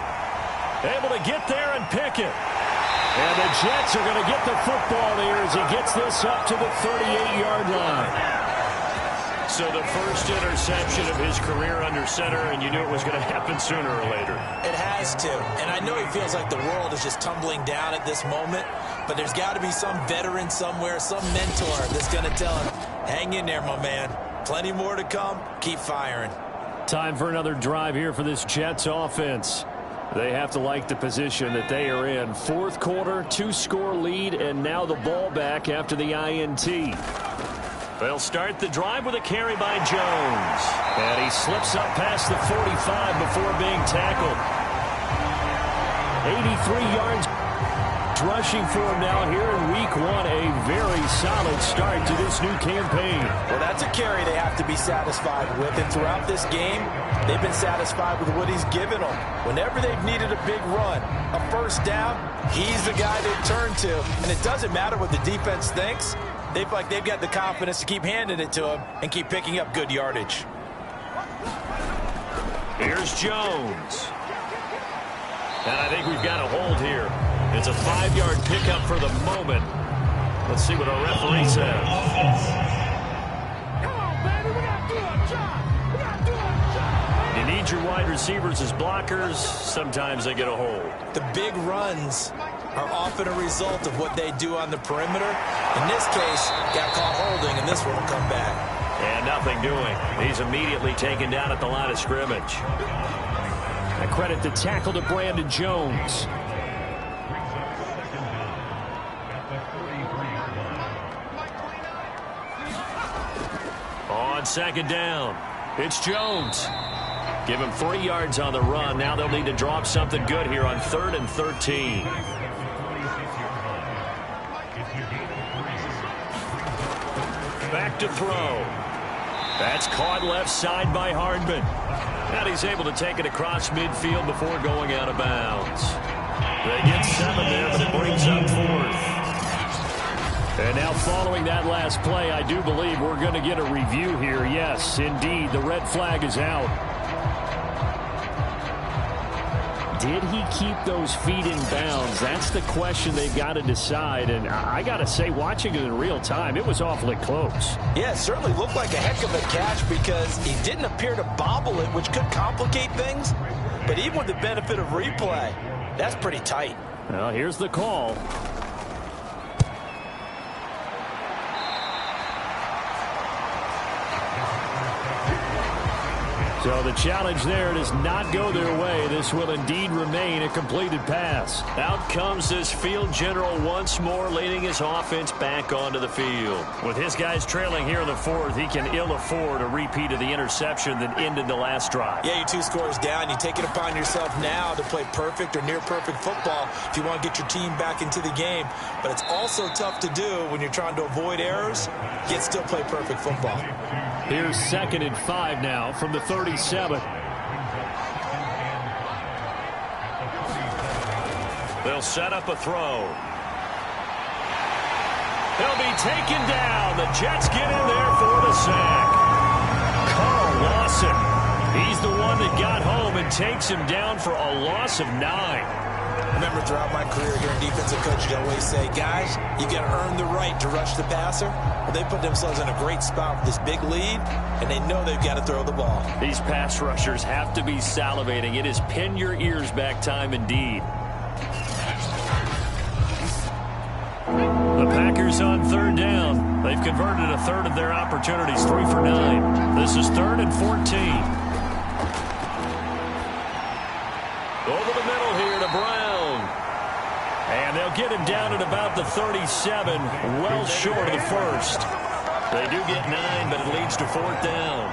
Able to get there and pick it. And the Jets are going to get the football there as he gets this up to the 38-yard line. So the first interception of his career under center, and you knew it was going to happen sooner or later. It has to. And I know he feels like the world is just tumbling down at this moment, but there's got to be some veteran somewhere, some mentor that's going to tell him, hang in there, my man. Plenty more to come. Keep firing. Time for another drive here for this Jets offense. They have to like the position that they are in. 4th quarter, 2-score lead, and now the ball back after the INT. They'll start the drive with a carry by Jones. And he slips up past the 45 before being tackled. 83 yards rushing for him now here in week 1. A very solid start to this new campaign. Well, that's a carry they have to be satisfied with. And throughout this game, they've been satisfied with what he's given them. Whenever they've needed a big run, a 1st down, he's the guy they turn to. And it doesn't matter what the defense thinks. They've got the confidence to keep handing it to him and keep picking up good yardage. Here's Jones. And I think we've got a hold here. It's a 5-yard pickup for the moment. Let's see what our referee says. Come on, baby. We got to do our job. We got to do our job. You need your wide receivers as blockers. Sometimes they get a hold. The big runs are often a result of what they do on the perimeter. In this case, got caught holding, and this one will come back. And nothing doing. He's immediately taken down at the line of scrimmage. I credit the tackle to Brandon Jones. On 2nd down, it's Jones. Give him 3 yards on the run. Now they'll need to drop something good here on 3rd and 13. Back to throw. That's caught left side by Hardman. And he's able to take it across midfield before going out of bounds. They get 7 there, but it brings up 4th. And now following that last play, I do believe we're going to get a review here. Yes, indeed, the red flag is out. Did he keep those feet in bounds? That's the question they've got to decide. And I got to say, watching it in real time, it was awfully close. Yeah, it certainly looked like a heck of a catch because he didn't appear to bobble it, which could complicate things. But even with the benefit of replay, that's pretty tight. Well, here's the call. So the challenge there does not go their way. This will indeed remain a completed pass. Out comes this field general once more, leading his offense back onto the field. With his guys trailing here in the fourth, he can ill afford a repeat of the interception that ended the last drive. Yeah, you're 2 scores down. You take it upon yourself now to play perfect or near perfect football if you want to get your team back into the game. But it's also tough to do when you're trying to avoid errors, yet still play perfect football. Here's 2nd and 5 now from the 37. They'll set up a throw. He'll be taken down. The Jets get in there for the sack. Carl Lawson. He's the one that got home and takes him down for a loss of 9. I remember throughout my career here in defensive coaching, I always say, guys, you got to earn the right to rush the passer. Well, they put themselves in a great spot with this big lead, and they know they've got to throw the ball. These pass rushers have to be salivating. It is pin your ears back time indeed. The Packers on 3rd down. They've converted a third of their opportunities, 3 for 9. This is 3rd and 14. Over the middle here to Brown. And they'll get him down at about the 37, well short of the first. They do get 9, but it leads to 4th down.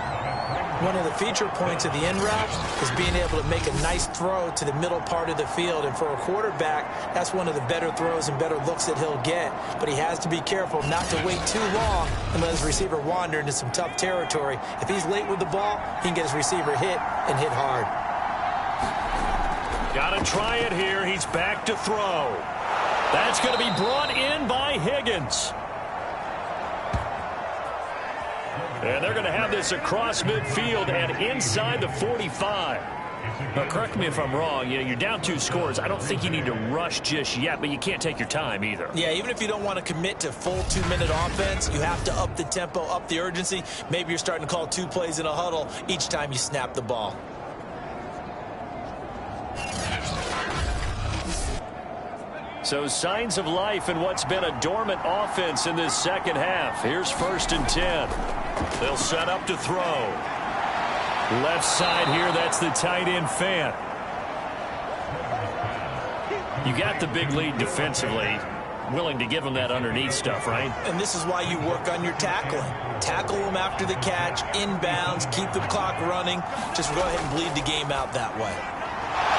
One of the feature points of the end route is being able to make a nice throw to the middle part of the field. And for a quarterback, that's one of the better throws and better looks that he'll get. But he has to be careful not to wait too long and let his receiver wander into some tough territory. If he's late with the ball, he can get his receiver hit and hit hard. Got to try it here. He's back to throw. That's going to be brought in by Higgins. And they're going to have this across midfield and inside the 45. Now, correct me if I'm wrong. You're down 2 scores. I don't think you need to rush just yet, but you can't take your time either. Yeah, even if you don't want to commit to full 2-minute offense, you have to up the tempo, up the urgency. Maybe you're starting to call 2 plays in a huddle each time you snap the ball. So signs of life in what's been a dormant offense in this second half. Here's 1st and 10. They'll set up to throw. Left side here, that's the tight end Fant. You got the big lead defensively. Willing to give them that underneath stuff, right? And this is why you work on your tackling. Tackle them after the catch, inbounds, keep the clock running. Just go ahead and bleed the game out that way.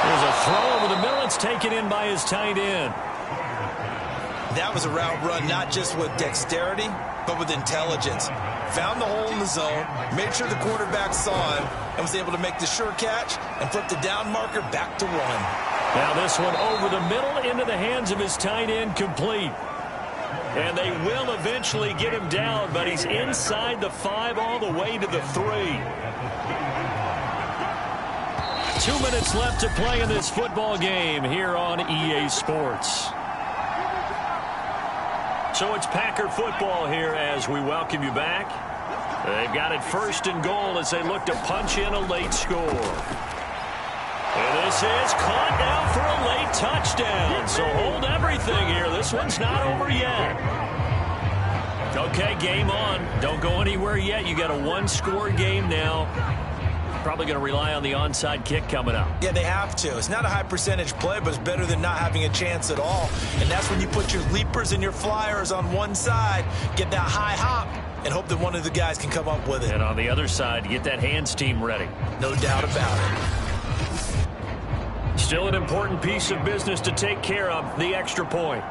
There's a throw over the middle. It's taken in by his tight end. That was a route run not just with dexterity, but with intelligence. Found the hole in the zone, made sure the quarterback saw him, and was able to make the sure catch and flip the down marker back to 1. Now this one over the middle into the hands of his tight end, complete. And they will eventually get him down, but he's inside the 5 all the way to the 3. 2 minutes left to play in this football game here on EA Sports. So it's Packer football here as we welcome you back. They've got it 1st and goal as they look to punch in a late score. And this is caught now for a late touchdown. So hold everything here. This one's not over yet. Okay, game on. Don't go anywhere yet. You got a 1-score game now. Probably going to rely on the onside kick coming up. Yeah, they have to. It's not a high percentage play, but it's better than not having a chance at all. And that's when you put your leapers and your flyers on one side, get that high hop, and hope that one of the guys can come up with it. And on the other side, get that hands team ready. No doubt about it. Still an important piece of business to take care of, the extra point.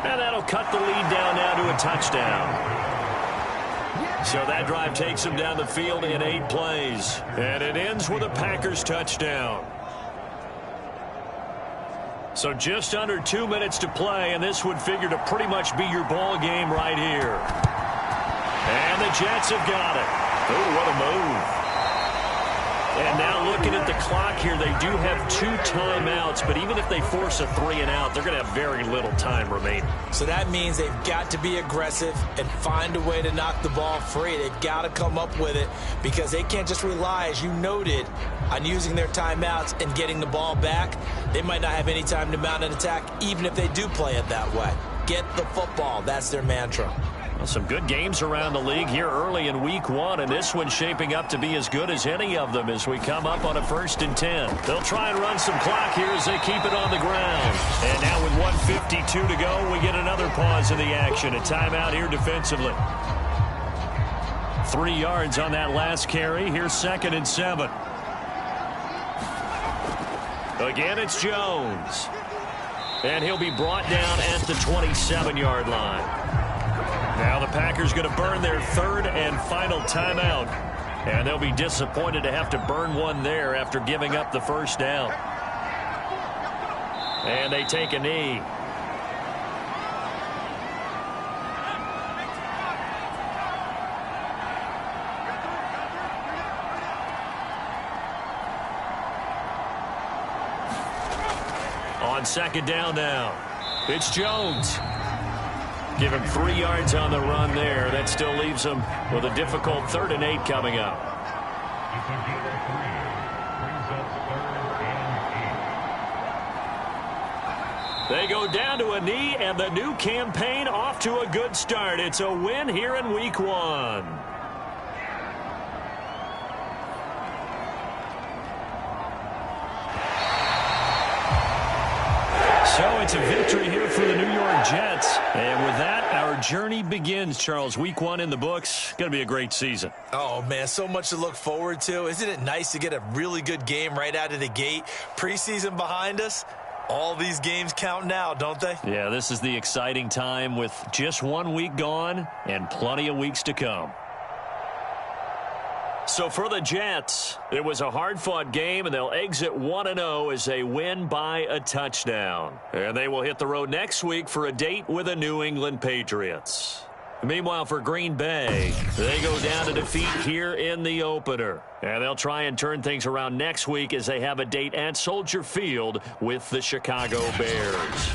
And that'll cut the lead down now to a touchdown. So that drive takes them down the field in 8 plays. And it ends with a Packers touchdown. So just under 2 minutes to play, and this would figure to pretty much be your ball game right here. And the Jets have got it. Oh, what a move. And now looking at the clock here, they do have 2 timeouts, but even if they force a 3-and-out, they're going to have very little time remaining. So that means they've got to be aggressive and find a way to knock the ball free. They've got to come up with it because they can't just rely, as you noted, on using their timeouts and getting the ball back. They might not have any time to mount an attack, even if they do play it that way. Get the football. That's their mantra. Well, some good games around the league here early in week 1, and this one's shaping up to be as good as any of them as we come up on a 1st and 10. They'll try and run some clock here as they keep it on the ground. And now with 1:52 to go, we get another pause in the action. A timeout here defensively. 3 yards on that last carry. Here's 2nd and 7. Again, it's Jones. And he'll be brought down at the 27-yard line. Now the Packers going to burn their 3rd and final timeout. And they'll be disappointed to have to burn one there after giving up the first down. And they take a knee. On 2nd down now, it's Jones. Give him 3 yards on the run there. That still leaves him with a difficult 3rd and 8 coming up. They go down to a knee, and the new campaign off to a good start. It's a win here in week 1. So it's a victory here for the New York Jets. And with that, our journey begins, Charles. Week 1 in the books. Going to be a great season. Oh, man, so much to look forward to. Isn't it nice to get a really good game right out of the gate? Preseason behind us. All these games count now, don't they? Yeah, this is the exciting time with just 1 week gone and plenty of weeks to come. So for the Jets, it was a hard-fought game, and they'll exit 1-0 as they win by a touchdown. And they will hit the road next week for a date with the New England Patriots. Meanwhile, for Green Bay, they go down to defeat here in the opener. And they'll try and turn things around next week as they have a date at Soldier Field with the Chicago Bears.